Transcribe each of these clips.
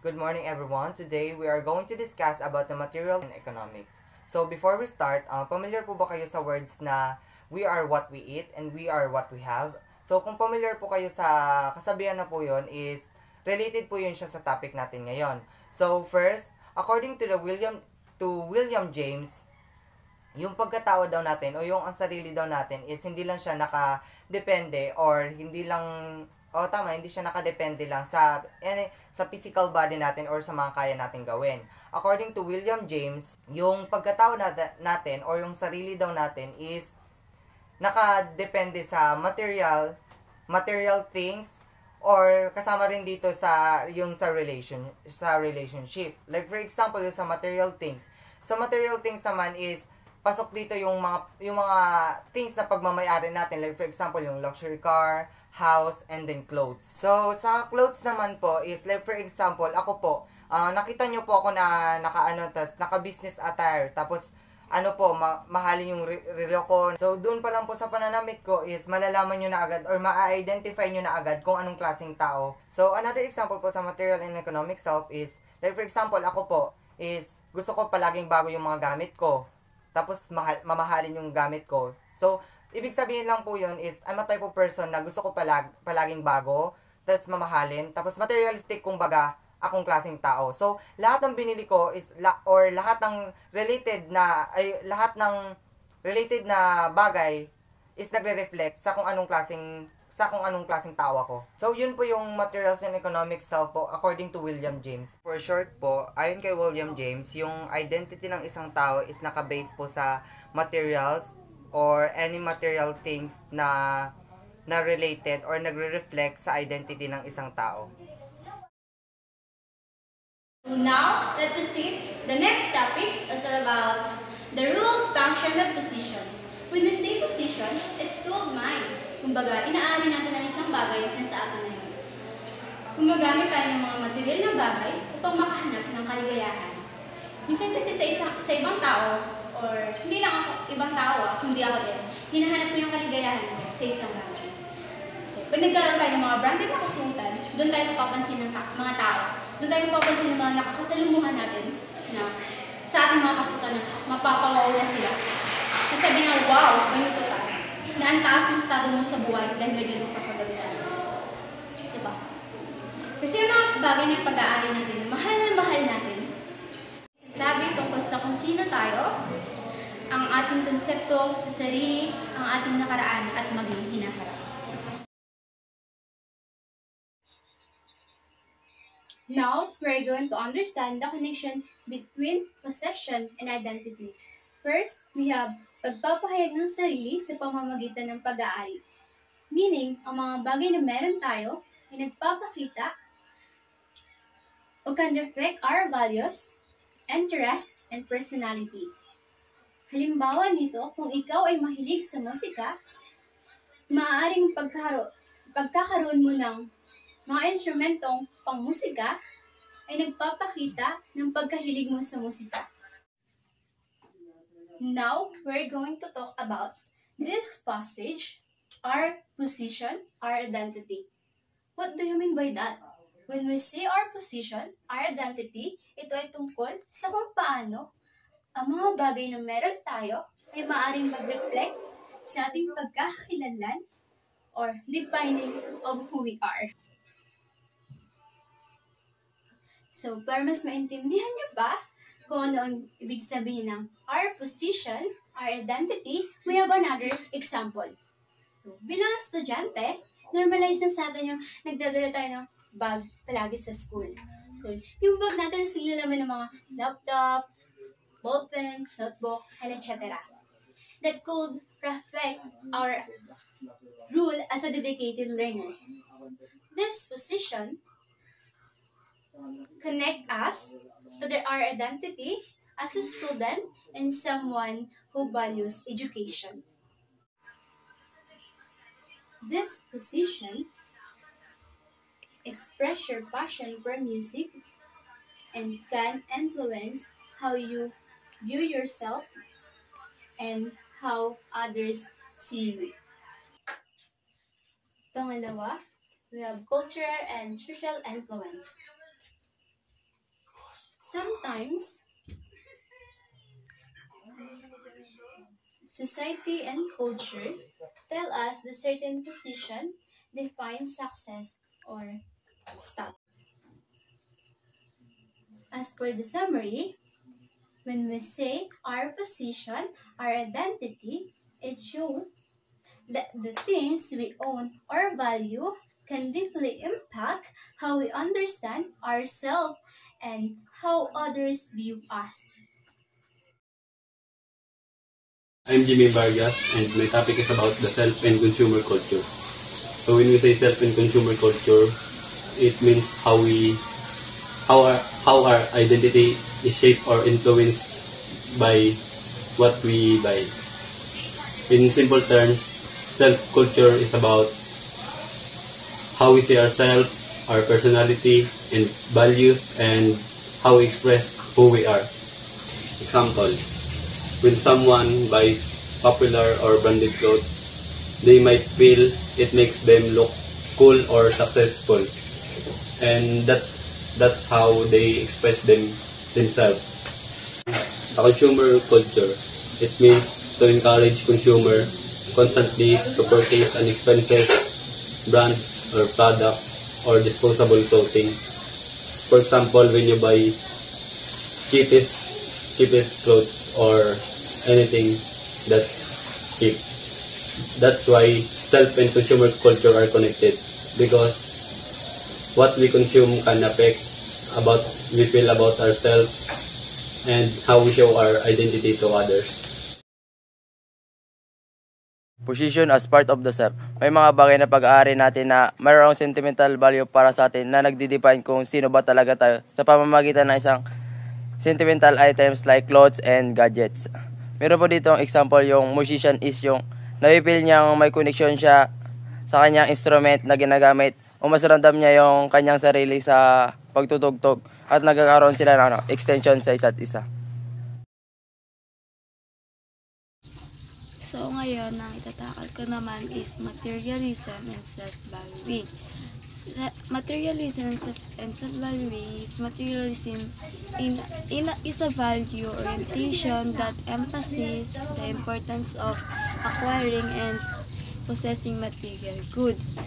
Good morning everyone. Today we are going to discuss about the material and economics. So before we start, familiar po ba kayo sa words na we are what we eat and we are what we have? So kung familiar po kayo sa kasabihan na po yon is related po yun siya sa topic natin ngayon. So first, according to William James, yung pagkatao daw natin o yung ang sarili daw natin is hindi lang siya nakadepende or hindi siya nakadepende lang sa physical body natin or sa mga kaya natin gawin. According to William James, yung pagkatao natin or yung sarili daw natin is nakadepende sa material things or kasama rin dito sa relationship. Like for example, yung sa material things. Sa material things naman is pasok dito yung mga things na pagmamayari natin, like for example yung luxury car, house, and then clothes. So sa clothes naman po is like for example ako po, nakita nyo po ako na naka-business attire, tapos mahalin yung relo ko. So doon pa lang po sa pananamit ko is malalaman nyo na agad or ma-identify nyo na agad kung anong klaseng tao. So another example po sa material and economic self is like for example ako po is gusto ko palaging bago yung mga gamit ko, tapos mamahalin yung gamit ko. So, ibig sabihin lang po yun is, I'm a type of person na gusto ko palaging bago, tapos mamahalin, tapos materialistic, kumbaga, akong klaseng tao. So, lahat ng binili ko is, lahat ng related na bagay is nagre-reflect sa kung anong klaseng tao ako. So, yun po yung materials and economic self po according to William James. For short po, ayon kay William James, yung identity ng isang tao is naka-base po sa materials or any material things na related or nagre-reflect sa identity ng isang tao. Now, let us see the next topics is about the rule, function, of position. When we say position, it's called mind. Kumbaga, inaari natin ang isang bagay na sa atin ngayon. Gumagamit tayo ng mga material na bagay upang makahanap ng kaligayahan. Minsan kasi sa ibang tao, or hindi lang ako, ibang tao, hindi ako din, hinahanap ko yung kaligayahan ko sa isang bagay. Kasi pag nagkaroon tayo ng mga branded na kasuotan, doon tayo mapapansin ng mga tao. Doon tayo mapapansin ng mga nakakasalumuhan natin na sa ating mga kasuotan na mapapawaw na sila. Sasabihin na, wow, ganito tayo. Na ang taas yung estado mo sa buhay dahil may ganun kapagamitan. Diba? Kasi yung mga bagay na pag-aari natin, mahal na mahal natin, sabi tungkol sa kung sino tayo, ang ating konsepto sa sarili, ang ating nakaraan at maging hinaharap. Now, we're going to understand the connection between possession and identity. First, we have pagpapahayag ng sarili sa pamamagitan ng pag-aari. Meaning, ang mga bagay na meron tayo ay nagpapakita o can reflect our values, interests, and personality. Halimbawa nito, kung ikaw ay mahilig sa musika, maaaring pagkakaroon mo ng mga instrumentong pangmusika ay nagpapakita ng pagkahilig mo sa musika. Now, we're going to talk about this passage, our position, our identity. What do you mean by that? When we say our position, our identity, ito ay tungkol sa kung paano ang mga bagay na meron tayo ay maaaring mag-reflect sa ating pagkakakilanlan or defining of who we are. So, para mas maintindihan niyo ba kung ano ang ibig sabihin ng our position, our identity, we have another example. So, bilang estudyante, normalize na sa atin yung nagdadala tayo ng bag palagi sa school. So, yung bag natin is nilalaman ng mga laptop, ballpen, notebook, and etc. That could reflect our role as a dedicated learner. This position connect us to our identity as a student and someone who values education. This position express your passion for music and can influence how you view yourself and how others see you. Pangalawa, we have cultural and social influence. Sometimes, society and culture tell us that certain position defines success or status. As per the summary, when we say our position, our identity, it shows that the things we own or value can deeply impact how we understand ourselves and how others view us. I'm Jimmy Vargas, and my topic is about the self and consumer culture. So when we say self and consumer culture, it means how our identity is shaped or influenced by what we buy. In simple terms, self culture is about how we see ourselves, our personality and values, and how we express who we are. Example, when someone buys popular or branded clothes, they might feel it makes them look cool or successful. And that's how they express themselves. The consumer culture, it means to encourage consumer constantly to purchase an expensive brand or product or disposable clothing. For example, when you buy cheapest clothes or anything that cheap. That's why self and consumer culture are connected, because what we consume can affect about we feel about ourselves and how we show our identity to others. Position as part of the self. May mga bagay na pag-aari natin na mayroong sentimental value para sa atin na nagdi-define kung sino ba talaga tayo sa pamamagitan ng isang sentimental items like clothes and gadgets. Meron po dito ang example, yung musician is yung napipil niyang may connection siya sa kanyang instrument na ginagamit o mas ramdam niya yung kanyang sarili sa pagtutugtog at nagkakaroon sila ng extension sa isa't isa. So ngayon, ang itatakal ko naman is materialism and self-valuing. Materialism and self-valuing is materialism is a value orientation that emphasizes the importance of acquiring and possessing material goods.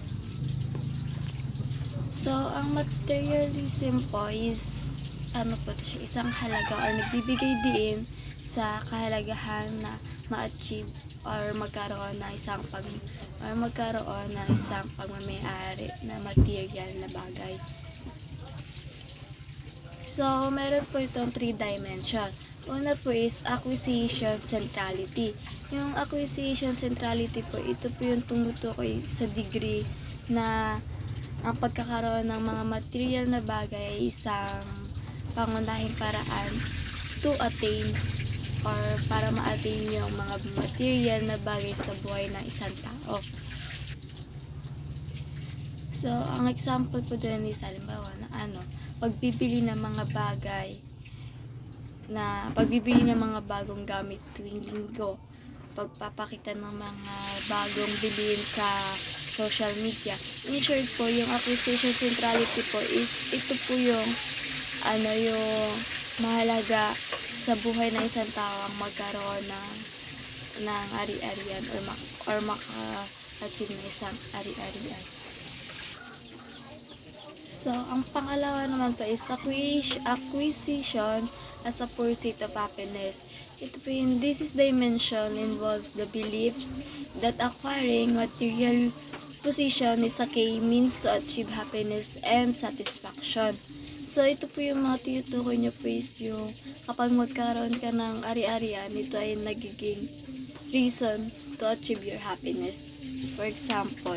So, ang materialism po is siya, isang halaga or nagbibigay din sa kahalagahan na ma-achieve or magkaroon ng isang pagmamayari na material na bagay. So, meron po itong 3 dimension. Una po is acquisition centrality. Yung acquisition centrality po, ito po yung tumutukoy sa degree na ang pagkakaroon ng mga material na bagay ay isang pangunahing paraan to attain or para ma-attain yung mga material na bagay sa buhay ng isang tao. So, ang example po doon is halimbawa na pagbibili ng mga bagong gamit tuwing linggo, pagpapakita ng mga bagong bilhin sa social media. In short po, yung acquisition centrality po is ito po yung yung mahalaga sa buhay ng isang tao ang magkaroon ng ari-arian or maka-achieve ng isang ari-arian. So, ang pangalawa naman po is acquisition as a pursuit of happiness. Ito po yung this dimension involves the beliefs that acquiring material possession is a key means to achieve happiness and satisfaction. So, ito po yung mga tinutukoy nyo po is yung kapag magkaroon ka ng ari-arian, ito ay nagiging reason to achieve your happiness. For example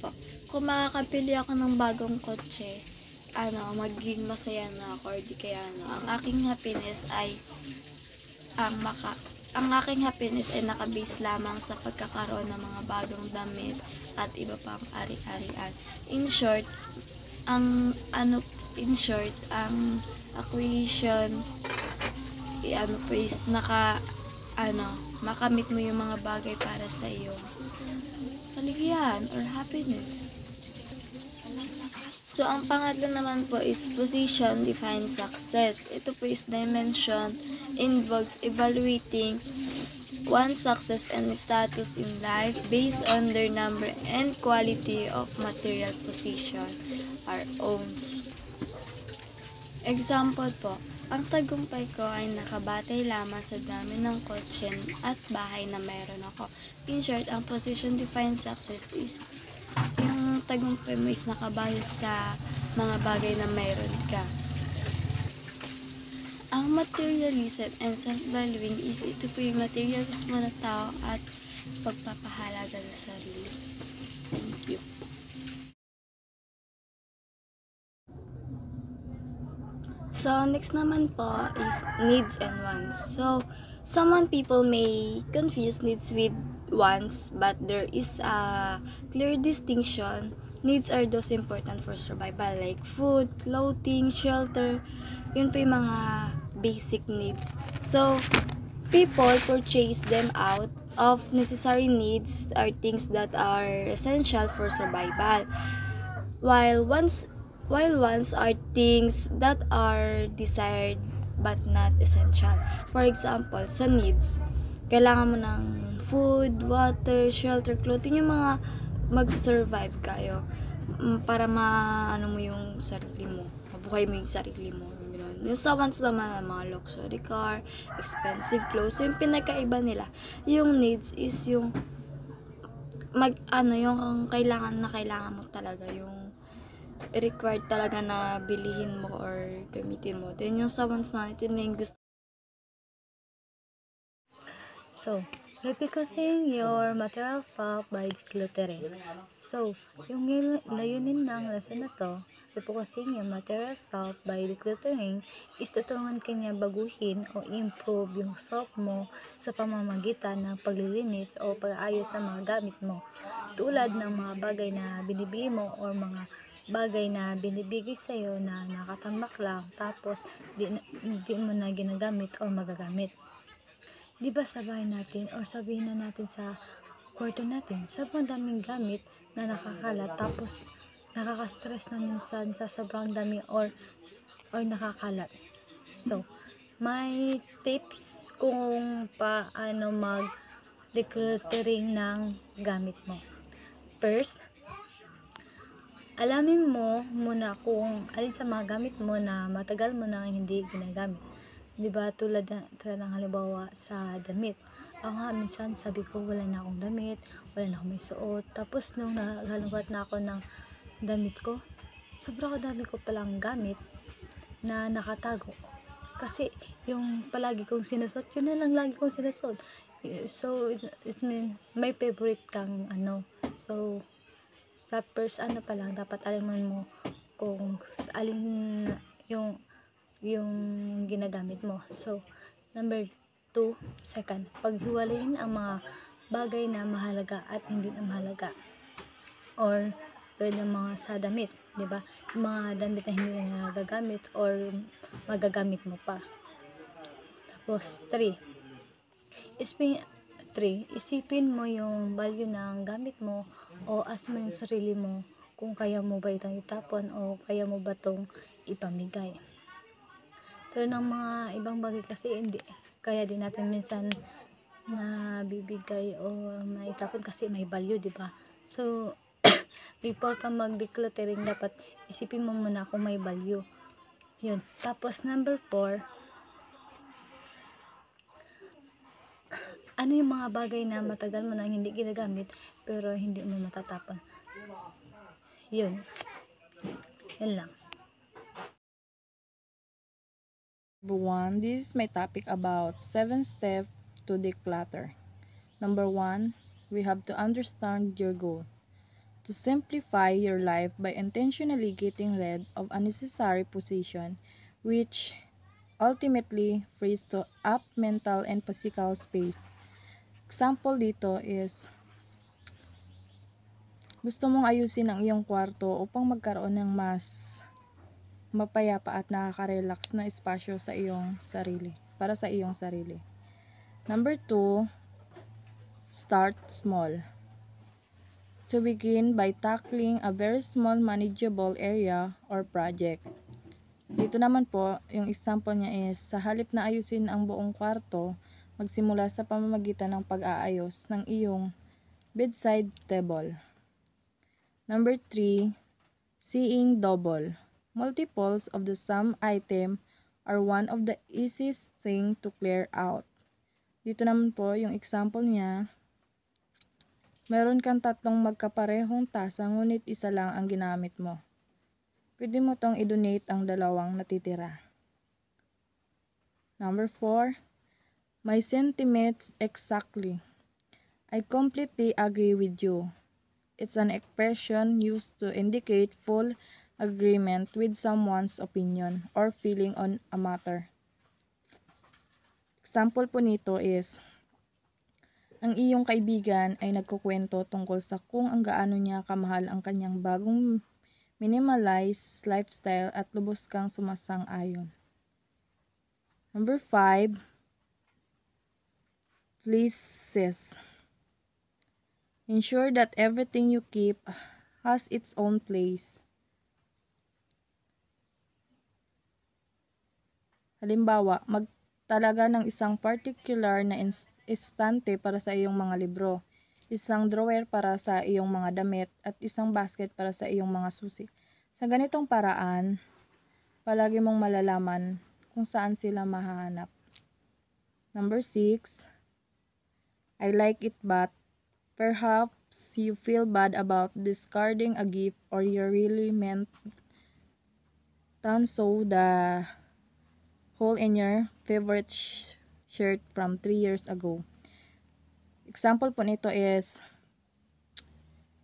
po, kung makakabili ako ng bagong kotse, magiging masaya na ako or di kaya ang aking happiness ay nakabase lamang sa pagkakaroon ng mga bagong damit at iba pang ari-arian. In short, ang acquisition is makamit mo yung mga bagay para sa iyong kaligayahan or happiness. So, ang pangatlo naman po is position defines success. Ito po is dimension involves evaluating one's success and status in life based on their number and quality of material position or owns. Example po, ang tagumpay ko ay nakabatay lamang sa dami ng kotse at bahay na meron ako. In short, ang position defines success is yung tagumpay mo is nakabase sa mga bagay na meron ka. Ang materialism and self-valuing is ito po yung materialismo na tao at pagpapahalaga sa sarili. Thank you. So, next naman po is needs and wants. So, some people may confuse needs with wants, but there is a clear distinction. Needs are those important for survival, like food, clothing, shelter. Yun po yung mga basic needs. So, people purchase them out of necessary needs are things that are essential for survival. While wants are things that are desired but not essential. For example, sa needs, kailangan mo ng food, water, shelter, clothing, yung mga mag-survive kayo para maano mo yung sarili mo, mabuhay mo yung sarili mo. Yung sa wants naman, mga luxury car, expensive clothes, yung pinakaiba nila. Yung needs is yung yung kailangan mo talaga, yung required talaga na bilihin mo or gamitin mo. Then yung sa wants na, ito na yung gusto. So, repurposing your material self by decluttering. So, yung layunin ng lesson na to, repurposing your material self by decluttering, is tutulungan kanya baguhin o improve yung self mo sa pamamagitan ng paglilinis o pag-aayos ng mga gamit mo. Tulad ng mga bagay na binibili mo o mga bagay na binibigay sa'yo na nakatambak lang tapos di mo na ginagamit o magagamit. Di ba sa bahay natin or sabihin na natin sa kwarto natin, sobrang daming gamit na nakakalat tapos nakaka-stress na minsan sa sobrang dami or nakakalat. So, may tips kung paano mag-decluttering ng gamit mo. First, alamin mo muna kung alin sa mga gamit mo na matagal mo nang hindi ginagamit. Diba tulad ng halimbawa sa damit. Ako nga minsan sabi ko wala na akong damit, wala na akong may suot. Tapos nung naghalubat na ako ng damit ko, sobrang dami ko palang gamit na nakatago. Kasi yung palagi kong sinusot, yun na lang lagi kong sinusot. So, it's mean, may favorite kang So, sa first pa lang, dapat alaman mo kung alin yung ginagamit mo. So, number 2, second, paghiwalayin ang mga bagay na mahalaga at hindi na mahalaga. Or, tulad ng mga sa damit, di ba? Yung mga damit na hindi na nagagamit or magagamit mo pa. Tapos, 3, isipin mo yung value ng gamit mo o ask mo yung sarili mo kung kaya mo ba itong itapon o kaya mo ba itong ipamigay. Pero ng mga ibang bagay kasi hindi kaya din natin minsan na bibigay o maitapon kasi may value, di ba? So, before ka mag-decluttering, dapat isipin mo muna kung may value. Yun. Tapos, number 4, ano yung mga bagay na matagal mo nang hindi ginagamit pero hindi mo matatapon. Yun. Yun lang. Number 1, this is my topic about 7 steps to declutter. Number 1, we have to understand your goal. To simplify your life by intentionally getting rid of unnecessary possession, which ultimately frees up mental and physical space. Example dito is, gusto mong ayusin ang iyong kwarto upang magkaroon ng mas mapayapa at nakaka-relax na espasyo sa iyong sarili, para sa iyong sarili. Number 2, start small. to begin by tackling a very small manageable area or project. Dito naman po, yung example niya is, sa halip na ayusin ang buong kwarto, magsimula sa pamamagitan ng pag-aayos ng iyong bedside table. Number 3, seeing double. Multiples of the same item are one of the easiest thing to clear out. Dito naman po, yung example niya, meron kang 3 magkaparehong tasa, ngunit isa lang ang ginamit mo. Pwede mo tong i-donate ang 2 natitira. Number 4, my sentiments exactly. I completely agree with you. It's an expression used to indicate full agreement with someone's opinion or feeling on a matter. Example po nito is, ang iyong kaibigan ay nagkukwento tungkol sa kung ang gaano niya kamahal ang kanyang bagong minimalized lifestyle at lubos kang sumasang-ayon. Number 5, places. Ensure that everything you keep has its own place. Halimbawa, magtalaga ng isang particular na estante para sa iyong mga libro, isang drawer para sa iyong mga damit, at isang basket para sa iyong mga susi. Sa ganitong paraan, palagi mong malalaman kung saan sila mahahanap. Number 6, I like it but perhaps you feel bad about discarding a gift or you really meant to sew the hole in your favorite shirt from 3 years ago. Example po nito is,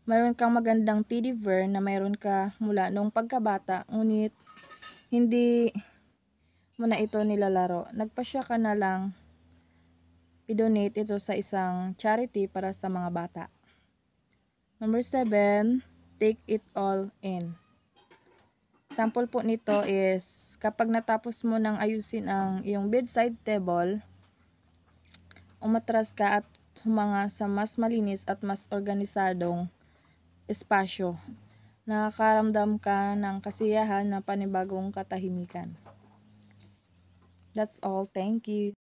mayroon kang magandang teddy bear na mayroon ka mula nung pagkabata, ngunit hindi mo na ito nilalaro. Nagpasya ka na lang i-donate ito sa isang charity para sa mga bata. Number 7, take it all in. Example po nito is, kapag natapos mo nang ayusin ang iyong bedside table, umatras ka at humanga sa mas malinis at mas organisadong espasyo. Nakakaramdam ka ng kasiyahan na panibagong katahimikan. That's all. Thank you.